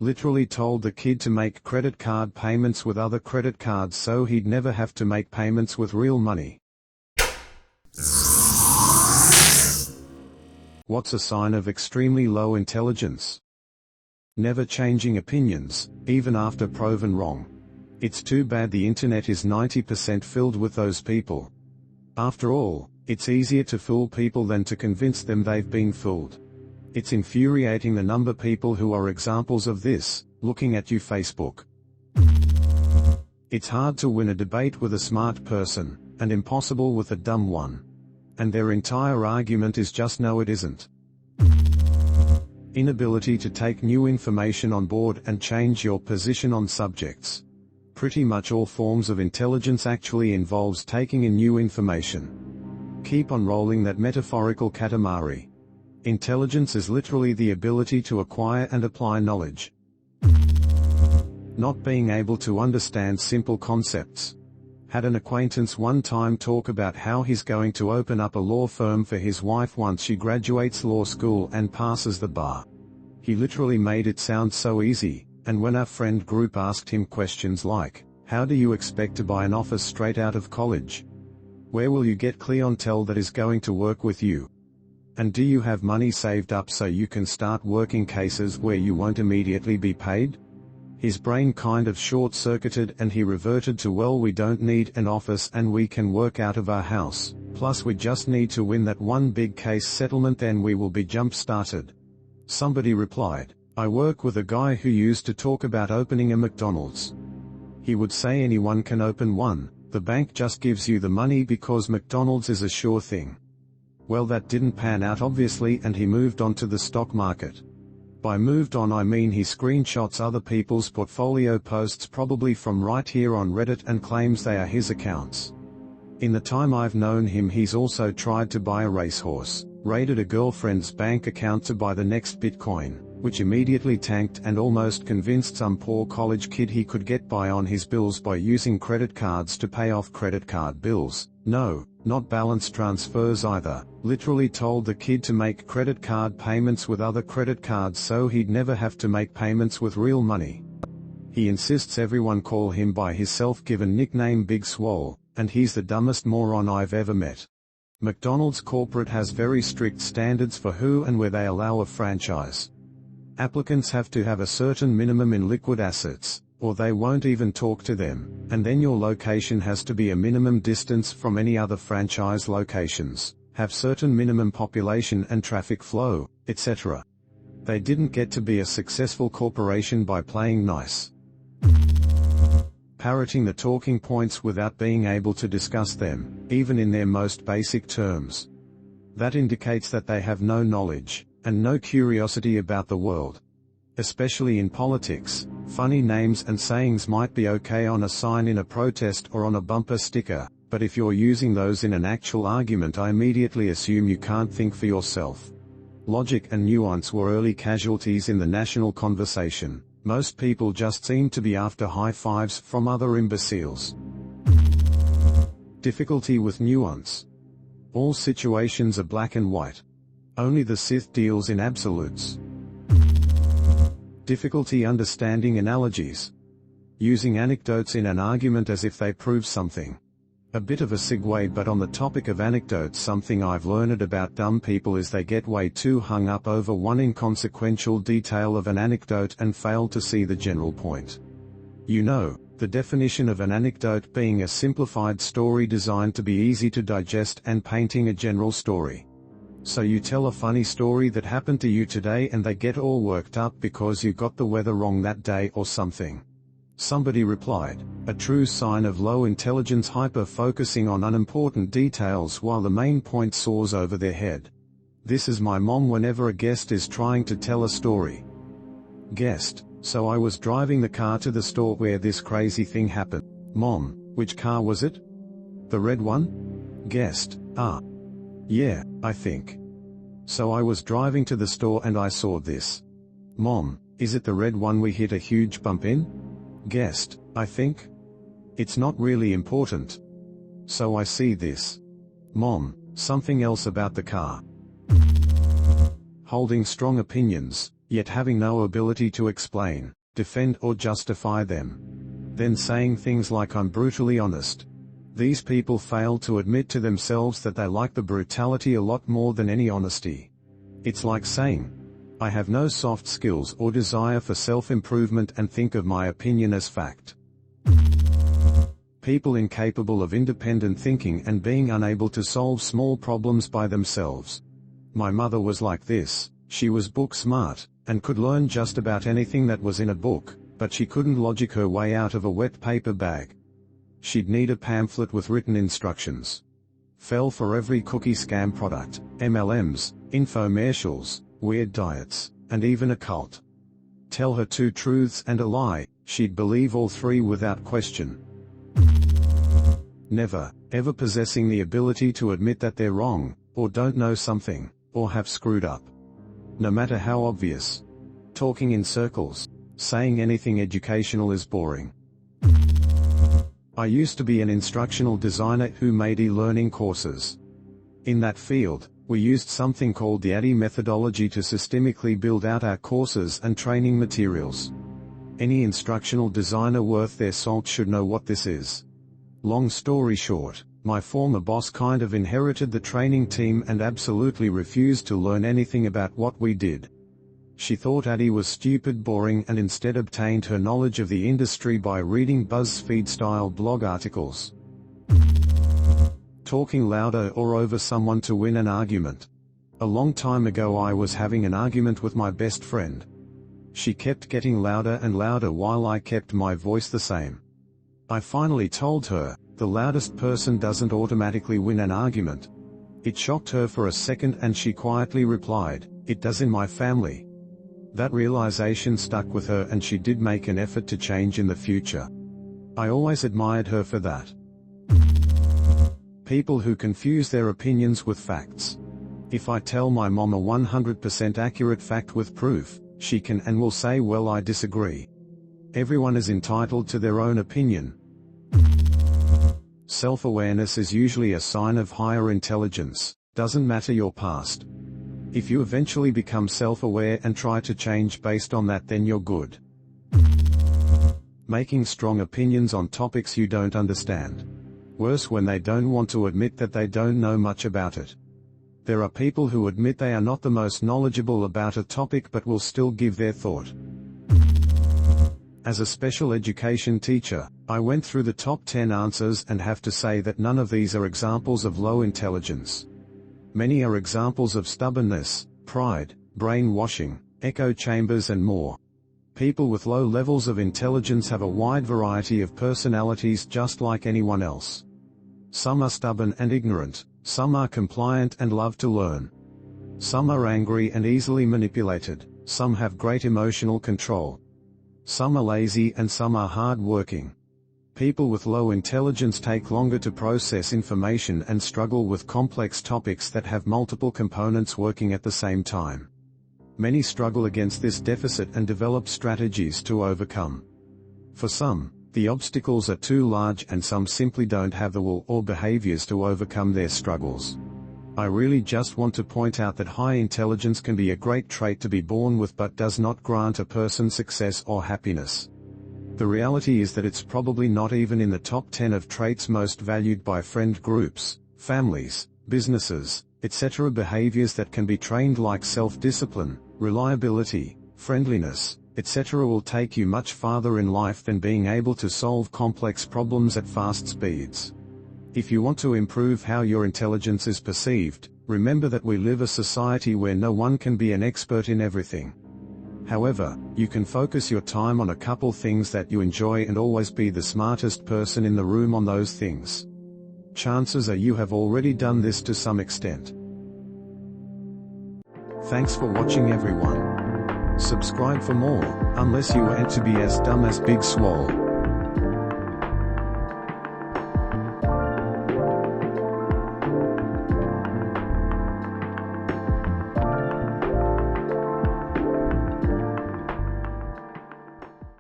Literally told the kid to make credit card payments with other credit cards so he'd never have to make payments with real money. What's a sign of extremely low intelligence? Never changing opinions, even after proven wrong. It's too bad the internet is 90% filled with those people. After all, it's easier to fool people than to convince them they've been fooled. It's infuriating the number of people who are examples of this, looking at you Facebook. It's hard to win a debate with a smart person, and impossible with a dumb one. And their entire argument is just no it isn't. Inability to take new information on board and change your position on subjects. Pretty much all forms of intelligence actually involves taking in new information. Keep on rolling that metaphorical katamari. Intelligence is literally the ability to acquire and apply knowledge. Not being able to understand simple concepts. Had an acquaintance one time talk about how he's going to open up a law firm for his wife once she graduates law school and passes the bar. He literally made it sound so easy, and when our friend group asked him questions like, how do you expect to buy an office straight out of college? Where will you get clientele that is going to work with you? And do you have money saved up so you can start working cases where you won't immediately be paid? His brain kind of short-circuited and he reverted to, well, we don't need an office and we can work out of our house, plus we just need to win that one big case settlement, then we will be jump-started. Somebody replied, I work with a guy who used to talk about opening a McDonald's. He would say anyone can open one, the bank just gives you the money because McDonald's is a sure thing. Well, that didn't pan out obviously, and he moved on to the stock market. By moved on I mean he screenshots other people's portfolio posts probably from right here on Reddit and claims they are his accounts. In the time I've known him he's also tried to buy a racehorse, raided a girlfriend's bank account to buy the next Bitcoin, which immediately tanked, and almost convinced some poor college kid he could get by on his bills by using credit cards to pay off credit card bills. No, not balance transfers either. Literally told the kid to make credit card payments with other credit cards so he'd never have to make payments with real money. He insists everyone call him by his self-given nickname Big Swole, and he's the dumbest moron I've ever met. McDonald's corporate has very strict standards for who and where they allow a franchise. Applicants have to have a certain minimum in liquid assets, or they won't even talk to them, and then your location has to be a minimum distance from any other franchise locations, have certain minimum population and traffic flow, etc. They didn't get to be a successful corporation by playing nice. Parroting the talking points without being able to discuss them, even in their most basic terms. That indicates that they have no knowledge, and no curiosity about the world. Especially in politics, funny names and sayings might be okay on a sign in a protest or on a bumper sticker, but if you're using those in an actual argument I immediately assume you can't think for yourself. Logic and nuance were early casualties in the national conversation. Most people just seem to be after high fives from other imbeciles. Difficulty with nuance. All situations are black and white. Only the Sith deals in absolutes. Difficulty understanding analogies. Using anecdotes in an argument as if they prove something. A bit of a segue, but on the topic of anecdotes, something I've learned about dumb people is they get way too hung up over one inconsequential detail of an anecdote and fail to see the general point. You know, the definition of an anecdote being a simplified story designed to be easy to digest and painting a general story. So you tell a funny story that happened to you today and they get all worked up because you got the weather wrong that day or something. Somebody replied, a true sign of low intelligence, hyper-focusing on unimportant details while the main point soars over their head. This is my mom whenever a guest is trying to tell a story. Guest, so I was driving the car to the store where this crazy thing happened. Mom, which car was it? The red one? Guest, yeah, I think. So I was driving to the store and I saw this. Mom, is it the red one we hit a huge bump in? Guest, I think. It's not really important. So I see this. Mom, something else about the car. Holding strong opinions. yet having no ability to explain, defend or justify them. Then saying things like "I'm brutally honest." These people fail to admit to themselves that they like the brutality a lot more than any honesty. It's like saying, "I have no soft skills or desire for self-improvement and think of my opinion as fact." People incapable of independent thinking and being unable to solve small problems by themselves. My mother was like this. She was book smart, and could learn just about anything that was in a book, but she couldn't logic her way out of a wet paper bag. She'd need a pamphlet with written instructions. Fell for every cookie scam product, MLMs, infomercials, weird diets, and even a cult. Tell her 2 truths and a lie, she'd believe all 3 without question. Never, ever possessing the ability to admit that they're wrong, or don't know something, or have screwed up. No matter how obvious. Talking in circles. Saying anything educational is boring. I used to be an instructional designer who made e-learning courses. In that field, we used something called the AG methodology to systemically build out our courses and training materials. Any instructional designer worth their salt should know what this is. Long story short, my former boss kind of inherited the training team and absolutely refused to learn anything about what we did. She thought AG was stupid, boring, and instead obtained her knowledge of the industry by reading BuzzFeed-style blog articles. Talking louder or over someone to win an argument. A long time ago I was having an argument with my best friend. She kept getting louder and louder while I kept my voice the same. I finally told her, the loudest person doesn't automatically win an argument. It shocked her for a second and she quietly replied, "It does in my family." That realization stuck with her and she did make an effort to change in the future. I always admired her for that. People who confuse their opinions with facts. If I tell my mom a 100% accurate fact with proof, she can and will say, "Well, I disagree." Everyone is entitled to their own opinion. Self-awareness is usually a sign of higher intelligence. Doesn't matter your past. If you eventually become self-aware and try to change based on that, then you're good. Making strong opinions on topics you don't understand. Worse, when they don't want to admit that they don't know much about it. There are people who admit they are not the most knowledgeable about a topic but will still give their thought. As a special education teacher, I went through the top 10 answers and have to say that none of these are examples of low intelligence. Many are examples of stubbornness, pride, brainwashing, echo chambers and more. People with low levels of intelligence have a wide variety of personalities just like anyone else. Some are stubborn and ignorant, some are compliant and love to learn. Some are angry and easily manipulated, some have great emotional control. Some are lazy and some are hard-working. People with low intelligence take longer to process information and struggle with complex topics that have multiple components working at the same time. Many struggle against this deficit and develop strategies to overcome. For some, the obstacles are too large and some simply don't have the will or behaviors to overcome their struggles. I really just want to point out that high intelligence can be a great trait to be born with but does not grant a person success or happiness. The reality is that it's probably not even in the top 10 of traits most valued by friend groups, families, businesses, etc. Behaviors that can be trained, like self-discipline, reliability, friendliness, etc. will take you much farther in life than being able to solve complex problems at fast speeds. If you want to improve how your intelligence is perceived, remember that we live in a society where no one can be an expert in everything. However, you can focus your time on a couple things that you enjoy and always be the smartest person in the room on those things. Chances are you have already done this to some extent. Thanks for watching, everyone. Subscribe for more, unless you want to be as dumb as Big Swole.